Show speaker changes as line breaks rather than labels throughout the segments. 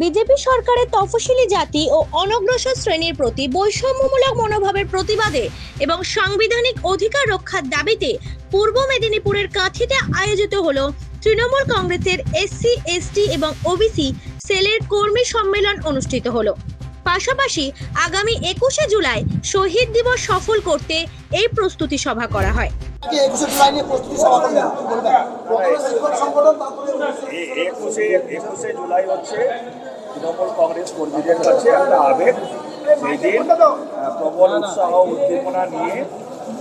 BJP সরকারের তফসিলি জাতি ও অনগ্রসর শ্রেণীর প্রতি বৈষম্যমূলক মনোভাবের প্রতিবাদে এবং সাংবিধানিক অধিকার রক্ষার দাবিতে পূর্ব মেদিনীপুরের কাঁথিতে আয়োজিত হলো তৃণমূল কংগ্রেসের এসসি, এসটি এবং ওবিসি সেলের কর্মী সম্মেলন অনুষ্ঠিত হলো। পাশাপাশি আগামী 21শে জুলাই শহীদ দিবস সফল করতে এই প্রস্তুতি সভা করা হয়।
21শে জুলাই হচ্ছে তৃণমূল কংগ্রেস কর্মীদের কাছে একটা আবেগ। সেই দিন প্রবল উৎসাহ উদ্দীপনা নিয়ে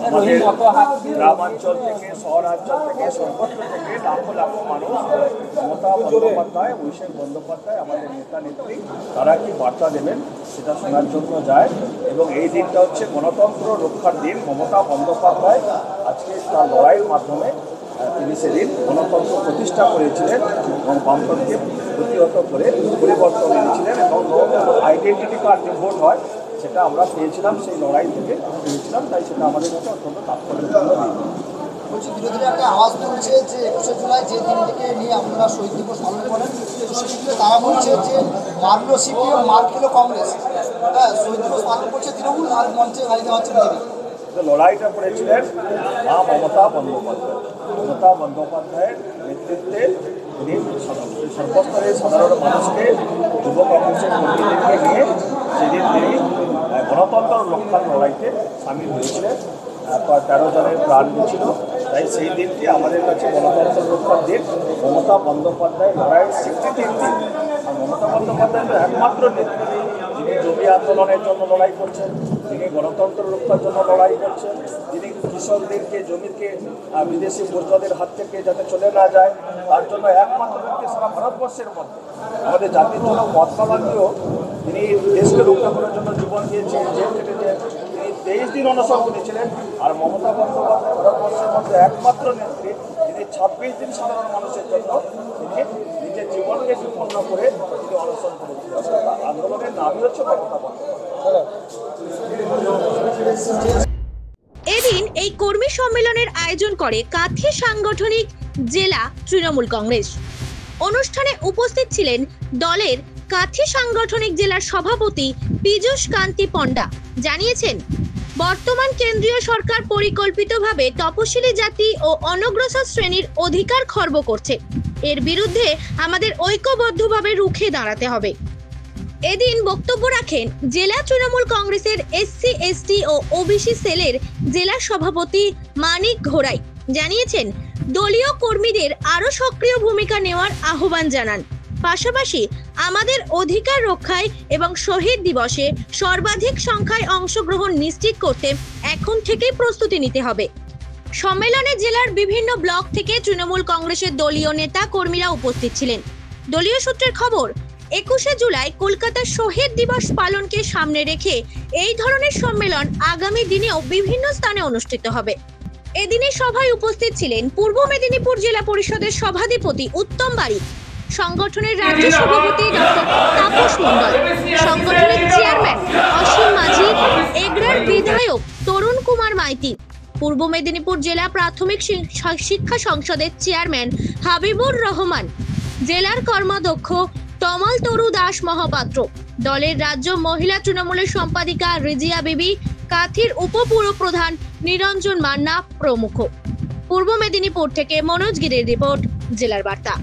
আমাদের গ্রামাঞ্চল থেকে শহরাঞ্চল থেকে সর্বত্র থেকে লাখো লাখো মানুষ মমতা বন্দ্যোপাধ্যায়, অভিষেক বন্দ্যোপাধ্যায় আমাদের নেতা নেত্রী তারা কি বার্তা দেবেন সেটা শোনার জন্য যায়। এবং এই দিনটা হচ্ছে গণতন্ত্র রক্ষার দিন। মমতা বন্দ্যোপাধ্যায় আজকে তার লড়াইয়ের মাধ্যমে তিনি সেদিন গণতন্ত্র প্রতিষ্ঠা করেছিলেন এবং বামপন্থীকে প্রতিহত করে পরিবর্তন এনেছিলেন এবং আইডেন্টিটি কার্ড যে ভোট হয় সেটা আমরা পেয়েছিলাম, সেই লড়াই থেকে পেয়েছিলাম। তাই সেটা আমাদের কাছে অত্যন্ত তাৎপর্যপূর্ণ দিন।
বলছি, বিরোধীরা একটা আওয়াজ তুলছে যে 21শে জুলাই যে দিনটিকে নিয়ে আপনারা শহীদ দিবস পালন করেন, তো সেক্ষেত্রে তারা বলছে যে মারলো সিপিএম, মার খেলো কংগ্রেস। হ্যাঁ, শহীদ দিবস পালন করছে তৃণমূল, আর মঞ্চে গাড়ি দেওয়া হচ্ছে বিজেপি।
লড়াইটা করেছিলেন মা মমতা বন্দ্যোপাধ্যায়। মমতা বন্দ্যোপাধ্যায়ের নেতৃত্বে তিনি সর্বস্তরের সাধারণ মানুষকে, যুব কংগ্রেসের কর্মীদেরকে নিয়ে সেদিন তিনি গণতন্ত্র রক্ষার লড়াইতে সামিল হয়েছিলেন। 13 জনের প্রাণ ছিল। তাই সেই দিনটি আমাদের কাছে গণতন্ত্র রক্ষার দিন। মমতা বন্দ্যোপাধ্যায় লড়াইয়ের স্বীকৃতির দিন। আর মমতা বন্দ্যোপাধ্যায় তো একমাত্র নেত্রী যিনি জমি আন্দোলনের জন্য লড়াই করছেন, যিনি গণতন্ত্র রক্ষার জন্য লড়াই করছেন, যিনি কৃষকদেরকে জমিকে বিদেশি বর্জ্যদের হাত থেকে যাতে চলে না যায় তার জন্য একমাত্র ব্যক্তি সারা ভারতবর্ষের মধ্যে। আমাদের জাতির জন্য মহাত্মা গান্ধীও তিনি দেশকে রক্ষা করার জন্য জীবন দিয়েছেন, জেল কেটেছেন, তিনি 23 দিন অনশন করেছিলেন। আর মমতা বন্দ্যোপাধ্যায় ভারতবর্ষের মধ্যে একমাত্র নেত্রী যিনি 26 দিন সাধারণ মানুষের জন্য তিনি নিজের জীবনকে বিপন্ন করে তিনি অনশন করেছিলেন। আন্দোলনের নামই হচ্ছে মমতা বন্দ্যোপাধ্যায়।
এদিন এই কর্মী সম্মেলনের আয়োজন করে কাঁথি সাংগঠনিক জেলা তৃণমূল কংগ্রেস। অনুষ্ঠানে উপস্থিত ছিলেন দলের কাঁথি সাংগঠনিক জেলার সভাপতি পীযূষ কান্তি পণ্ডা। জানিয়েছেন, বর্তমান কেন্দ্রীয় সরকার পরিকল্পিতভাবে তপশিলি জাতি ও অনগ্রসর শ্রেণীর অধিকার খর্ব করছে। এর বিরুদ্ধে আমাদের ঐক্যবদ্ধভাবে রুখে দাঁড়াতে হবে। এদিন বক্তব্য রাখেন জেলা তৃণমূল কংগ্রেসের এসসি, এসটি ও ওবিসি সেলের জেলা সভাপতি মানিক ঘোড়াই। জানিয়েছেন, দলীয় কর্মীদের আরো সক্রিয় ভূমিকা নেওয়ার আহ্বান জানান। পাশাপাশি আমাদের অধিকার রক্ষায় এবং শহীদ দিবসে সর্বাধিক সংখ্যায় অংশগ্রহণ নিশ্চিত করতে এখন থেকেই প্রস্তুতি নিতে হবে। সম্মেলনে জেলার বিভিন্ন ব্লক থেকে তৃণমূল কংগ্রেসের দলীয় নেতা কর্মীরা উপস্থিত ছিলেন। দলীয় সূত্রের খবর, 21শে জুলাই কলকাতার শহীদ দিবস পালনকে সামনে রেখে এই ধরনের সম্মেলন আগামী দিনেও বিভিন্ন স্থানে অনুষ্ঠিত হবে। এদিনের সভায় উপস্থিত ছিলেন পূর্ব মেদিনীপুর জেলা পরিষদের সভাধিপতি উত্তম বারিক, সংগঠনের রাজ্য সভাপতি ডক্টর তাপস মণ্ডল, সংগঠনের চেয়ারম্যান অসীম মাঝি, এগরার বিধায়ক তরুণ কুমার মাইতি, পূর্ব মেদিনীপুর জেলা প্রাথমিক শিক্ষা সংসদের চেয়ারম্যান হাবিবুর রহমান, জেলার কর্মাধ্যক্ষ তমাল তরু দাস মহাপাত্র, দলের রাজ্য মহিলা তৃণমূলের সম্পাদিকা রিজিয়া বিবি, কাঁথির উপপুরপ্রধান নিরঞ্জন মান্না প্রমুখ। পূর্ব মেদিনীপুর থেকে মনোজ গিরির রিপোর্ট, জেলার বার্তা।